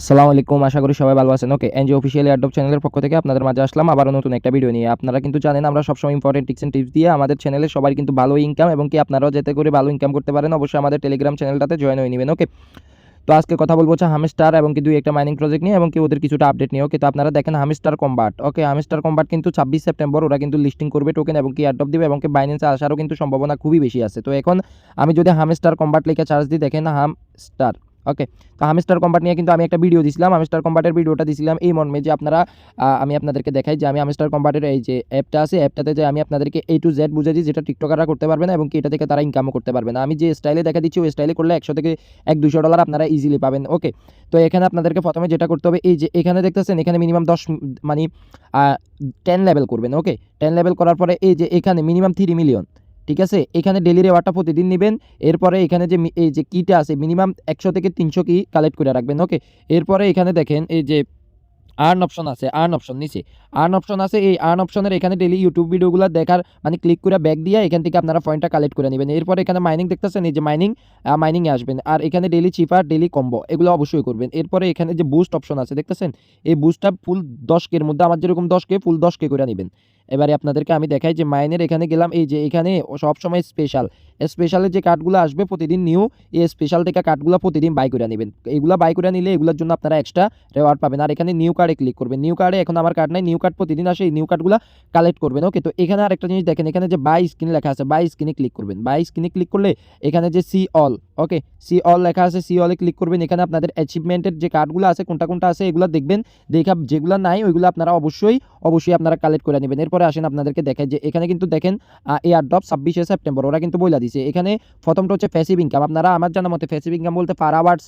আসসালামু আলাইকুম। আশা করি সবাই ভালো আছেন। ওকে, এনজি অফিসিয়াল এয়ারড্রপ চ্যানেলের পক্ষ থেকে আপনাদের মাঝে আসলাম আবারও নতুন একটা ভিডিও নিয়ে। আপনারা কিন্তু জানেন আমরা সবসময় ইম্পর্টেন্ট টিপস এন্ড টিপস দিয়ে আমাদের চ্যানেলে সবার কিন্তু ভালো ইনকাম এবং কি আপনারাও যাতে করে ভালো ইনকাম করতে পারেন অবশ্যই আমাদের টেলিগ্রাম চ্যানেলটাতে জয়েন হয়ে নেবেন। ওকে, তো আজকে কথা বলবো হচ্ছে হামস্টার এবং কি দুই একটা মাইনিং প্রজেক্ট নিয়ে এবং কি ওদের কিছুটা আপডেট নিয়ে। ওকে, তো আপনারা দেখেন হামস্টার কম্বাট। ওকে, হামস্টার কম্বাট কিন্তু 26 সেপ্টেম্বর ওরা কিন্তু লিস্টিং করবে টোকেন এবং কি এয়ারড্রপ দিবে এবং কি বাইন্যান্সে আসারও কিন্তু সম্ভাবনা খুবই বেশি আছে। তো এখন আমি যদি হামস্টার কম্বাট লিখে চার্জ দিই, দেখেন হামস্টার। ওকে, তো হামস্টার কম্বাট নিয়ে কিন্তু আমি একটা ভিডিও দিছিলাম। হামস্টার কম্বাটের ভিডিওটা দিছিলাম এই মর্মে যে আপনারা আমি আপনাদেরকে দেখাই যে আমি হামস্টার কম্বাটের এই যে অ্যাপটা আছে, অ্যাপটাতে যে আমি আপনাদেরকে A to Z বুঝাইছি যেটা টিকটকাররা করতে পারবে না এবং কি এটা থেকে তারা ইনকামও করতে পারবে না। আমি যে স্টাইলে দেখা দিচ্ছি ওই স্টাইলে করলে 100 থেকে $100-200 আপনারা ইজিলি পাবেন। ওকে, তো এখানে আপনাদেরকে প্রথমে যেটা করতে হবে, এই যে এখানে দেখতেছেন এখানে মিনিমাম 10 মানে 10 লেভেল করবেন। ওকে, 10 লেভেল করার পরে এই যে এখানে মিনিমাম 3 মিলিয়ন, ঠিক আছে, এখানে ডেলি রেওয়ার্ডটা প্রতিদিন নেবেন। এরপরে এখানে যে এই যে কিটা আছে মিনিমাম 100 থেকে 300 কি কালেক্ট করে রাখবেন। ওকে, এরপরে এখানে দেখেন এই যে আর্ন অপশন আছে, আর্ন অপশন নিচে আর্ন অপশন আছে। এই আর্ন অপশনের এখানে ডেলি ইউটিউব ভিডিওগুলো দেখার মানে ক্লিক করে ব্যাক দিয়ে এখান থেকে আপনারা পয়েন্টটা কালেক্ট করে নেবেন। এরপরে এখানে মাইনিং দেখতেছেন, এই যে মাইনিংয়ে আসবেন আর এখানে ডেলি চিপার ডেলি কম্বো এগুলো অবশ্যই করবেন। এরপরে এখানে যে বুস্ট অপশন আছে দেখতেছেন, এই বুস্টটা ফুল 10K মধ্যে আমার যেরকম 10K ফুল 10K করে নেবেন। এবারে আপনাদেরকে আমি দেখাই যে মাইনের এখানে গেলাম, এই যে এখানে সবসময় স্পেশালের যে কার্ডগুলো আসবে প্রতিদিন নিউ, এই স্পেশাল থেকে কার্ডগুলো প্রতিদিন বাই করে নেবেন। এগুলো বাই করে নিলে এগুলোর জন্য আপনারা এক্সট্রা রেওয়ার্ড পাবেন। আর এখানে নিউ কার্ডে ক্লিক করবেন। নিউ কার্ডে এখন আমার কার্ড নাই, নিউ কার্ড প্রতিদিন আসে, এই নিউ কার্ডগুলো কালেক্ট করবেন। ওকে, তো এখানে আরেকটা জিনিস দেখেন, এখানে যে বাই স্ক্রিন লেখা আছে, বাই স্ক্রিনে ক্লিক করবেন। বাই স্ক্রিনে ক্লিক করলে এখানে যে সি অল, ওকে, সি অল লেখা আছে, সি অলে ক্লিক করবেন। এখানে আপনাদের অ্যাচিভমেন্টের যে কার্ডগুলো আছে কোনটা কোনটা আছে এগুলো দেখবেন, দেখা যেগুলো নাই ওইগুলো আপনারা অবশ্যই আপনারা কালেক্ট করে নেবেন। এরপরে আসেন আপনাদেরকে দেখায় যে এখানে কিন্তু দেখেন এয়ারড্রপ 26 সেপ্টেম্বর ওরা কিন্তু বইলা দিছে। এখানে প্রথমটা হচ্ছে প্যাসিভ ইনকাম। আপনারা আমার জানা মতে প্যাসিভ ইনকাম বলতে পার আওয়ার্স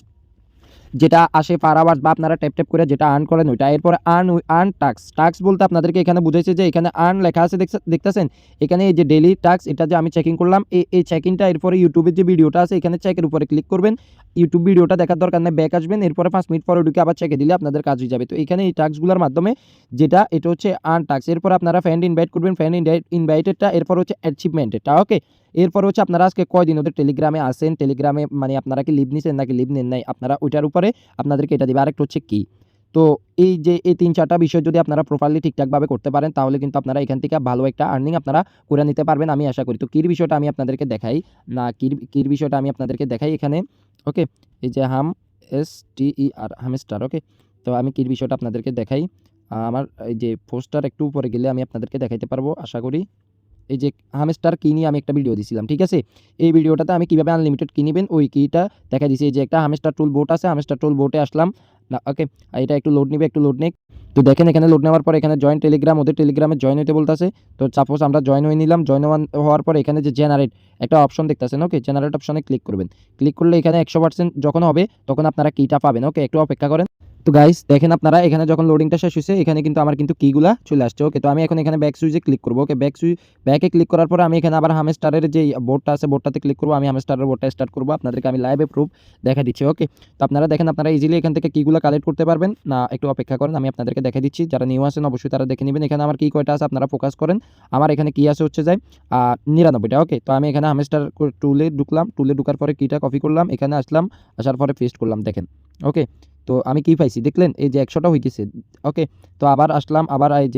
যেটা আসে পার আওয়ার্স বা আপনারা ট্যাপ ট্যাপ করে যেটা আর্ন করেন ওইটা। এরপরে আর্ন টাক্স বলতে আপনাদেরকে এখানে বুঝাইছে যে এখানে আর্ন লেখা আছে দেখতেছেন, এখানে এই যে ডেইলি টাক্স এটা যে আমি চেকিং করলাম, এই চেকিংটা এরপরে ইউটিউবের যে ভিডিওটা আছে এখানে চেকের উপরে ক্লিক করবেন। ইউটিউব ভিডিওটা দেখার দরকার নেই, ব্যাক আসবেন, এরপরে 5 মিনিট পরে ঢুকে আবার চেকে দিলে আপনাদের কাজ হয়ে যাবে। তো এখানে এই টাক্সগুলোর মাধ্যমে যেটা এটা হচ্ছে আর্ন টাক্স। এরপর আপনারা ফ্রেন্ড ইনভাইট করবেন, ফ্রেন্ড ইনভাইটেডটা, এরপর হচ্ছে অ্যাচিভমেন্টেডটা। ওকে, এরপর হচ্ছে আপনারা আজকে কয়দিন ওদের টেলিগ্রামে আসেন, টেলিগ্রামে মানে আপনারা কি লিভ নিছেন নাকি লিভ নেন নাই, আপনারা ওইটার উপরে আপনাদেরকে এটা দিবে। আরেকটা হচ্ছে কি, তো এই যে এই 3-4টা বিষয় যদি আপনারা প্রপারলি ঠিকঠাকভাবে করতে পারেন তাহলে কিন্তু আপনারা এখান থেকে ভালো একটা আর্নিং আপনারা করে নিতে পারবেন আমি আশা করি। তো কির বিষয়টা আমি আপনাদেরকে দেখাই, না কির বিষয়টা আমি আপনাদেরকে দেখাই এখানে। ওকে, এই যে হামস্টার। ওকে, তো আমি কির বিষয়টা আপনাদেরকে দেখাই। আমার এই যে পোস্টার একটু উপরে গেলে আমি আপনাদেরকে দেখাইতে পারবো আশা করি। এই যে হামস্টার কি নিয়ে আমি একটা ভিডিও দিছিলাম, ঠিক আছে, এই ভিডিওটাতে আমি কিভাবে আনলিমিটেড কি নেবেন ওই কিটা দেখা দিয়েছি। এই যে একটা হামস্টার টুল বোট আছে, হামস্টার টুল বোটে আসলাম না। ওকে, এটা একটু লোড নিবে, একটু লোড নেক। তো দেখেন এখানে লোড নেওয়ার পর এখানে জয়েন টেলিগ্রাম, ওদের টেলিগ্রামে জয়েন হইতে বলতেছে। তো সাপোজ আমরা জয়েন হয়ে নিলাম, জয়েন হওয়ার পর এখানে যে জেনারেট একটা অপশন দেখতেছেন, ওকে, জেনারেট অপশনে ক্লিক করবেন। ক্লিক করলে এখানে 100% যখন হবে তখন আপনারা কিটা পাবেন। ওকে, একটু অপেক্ষা করেন। তো গাইস দেখেন আপনারা এখানে যখন লোডিংটা শেষ হয়েছে এখানে কিন্তু আমার কিন্তু কিগুলা চলে আসছে। ওকে, তো আমি এখন এখানে ব্যাক সুইচে ক্লিক করবো। ওকে, ব্যাকে ক্লিক করার পর আমি এখানে আবার হামস্টারের যে বোর্ডটা আছে বোর্ডটাতে ক্লিক করবো। আমি হামস্টারের বোর্ডটা স্টার্ট করবো, আপনাদেরকে আমি লাইভে প্রুফ দেখা দিচ্ছি। ওকে, তো আপনারা দেখেন আপনারা ইজিলি এখান থেকে কিগুলো কালেক্ট করতে পারবেন। না একটু অপেক্ষা করেন, আমি আপনাদেরকে দেখা দিচ্ছি। যারা নিউ আছেন অবশ্যই তারা দেখে নেবেন। এখানে আমার কি কয়টা আছে আপনারা ফোকাস করেন। আমার এখানে কি আছে হচ্ছে যায় 99টা। ওকে, তো আমি এখানে হামস্টার টুলে ঢুকলাম, টুলে ঢুকার পরে কিটা কপি করলাম, এখানে আসলাম, আসার পরে পেস্ট করলাম, দেখেন। ওকে, তো আমি কি পাইছি দেখলেন, এই যে 100টা হইতেছে। ওকে, তো আবার আসলাম, আবার এই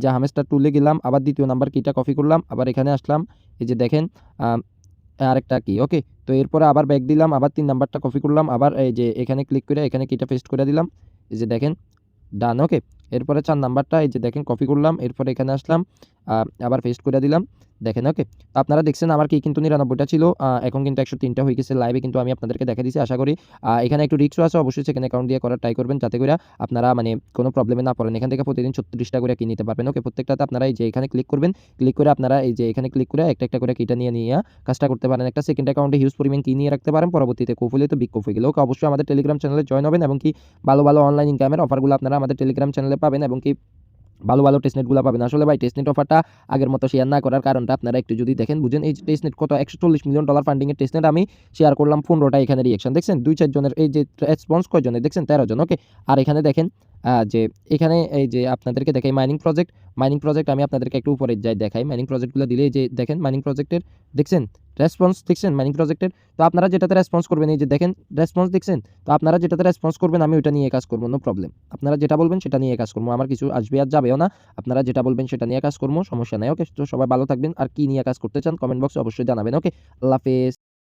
যে হামস্টার টুলে গেলাম, আবার দ্বিতীয় নাম্বার কিটা কপি করলাম, আবার এখানে আসলাম, এই যে দেখেন আরেকটা কি। ওকে, তো এরপরে আবার ব্যাক দিলাম, আবার 3 নাম্বারটা কপি করলাম, আবার এই যে এখানে ক্লিক করে এখানে কিটা পেস্ট করে দিলাম, এই যে দেখেন ডান। ওকে, এরপরে 4 নাম্বারটা এই যে দেখেন কপি করলাম, এরপরে এখানে আসলাম, আবার পেস্ট করে দিলাম, দেখেন। ওকে, তো আপনারা দেখছেন আমার কি কিন্তু 99টা ছিল, এখন কিন্তু 103টা হয়ে গেছে। লাইভে কিন্তু আমি আপনাদেরকে দেখা দিয়েছি আশা করি। এখানে একটু রিস্কও আছে, অবশ্যই সেখানে অ্যাকাউন্ট দিয়ে করার ট্রাই করবেন যাতে করে আপনারা মানে কোনো প্রবলেমে না পড়েন। এখান থেকে প্রতিদিন 36টা করে কিনে নিতে পারবেন। ওকে, প্রত্যেকটাতে আপনারা এই যে এখানে ক্লিক করবেন, ক্লিক করে আপনারা এই যে এখানে ক্লিক করে একটা করে কিটা নিয়ে কাজটা করতে পারেন। একটা সেকেন্ড অ্যাকাউন্টে হিউজ পরিমাণ কি নিয়ে রাখতে পারেন, পরবর্তীতে কোপ হলে তো বিগ কোপ হয়ে গেলে। ওকে, অবশ্যই আমাদের টেলিগ্রাম চ্যানেলে জয়েন হবেন এবং কি ভালো ভালো অনলাইন ইনকামের অফারগুলো আপনারা আমাদের টেলিগ্রাম চ্যানেলে পাবেন এবং কি ভালো ভালো টেস্টনেটগুলো পাবেন। আসলে ভাই টেস্টনেট অফারটা আগের মতো শেয়ার না করার কারণটা আপনারা একটু যদি দেখেন বুঝেন। এই যে টেস্টনেট কত $140 মিলিয়ন ফান্ডিংয়ের টেস্টনেট আমি শেয়ার করলাম 15টা, এখানে রিয়েকশন দেখছেন 2-4 জনের, এই যে রেসপন্স কয়জনের দেখছেন 13 জন। ওকে, আর এখানে দেখেন যে এখানে এই যে আপনাদেরকে দেখাই মাইনিং প্রজেক্ট আমি আপনাদেরকে একটু উপরে যাই দেখাই। মাইনিং প্রজেক্টগুলো দিলে এই যে দেখেন মাইনিং প্রজেক্টের দেখছেন রেসপন্স দেখছেন মাইনিং প্রজেক্টের। তো আপনারা যেটাতে রেসপন্স করবেন, এই যে দেখেন রেসপন্স দেখছেন, তো আপনারা যেটাতে রেসপন্স করবেন আমি ওইটা নিয়ে কাজ করবো, নো প্রবলেম। আপনারা যেটা বলবেন সেটা নিয়ে কাজ করবো, আমার কিছু আসবে আর যাবেও না। আপনারা যেটা বলবেন সেটা নিয়ে কাজ করবো, সমস্যা নেই। ওকে, তো সবাই ভালো থাকবেন, আর কি নিয়ে কাজ করতে চান কমেন্ট বক্সে অবশ্যই জানাবেন। ওকে, আল্লাহ হাফেজ।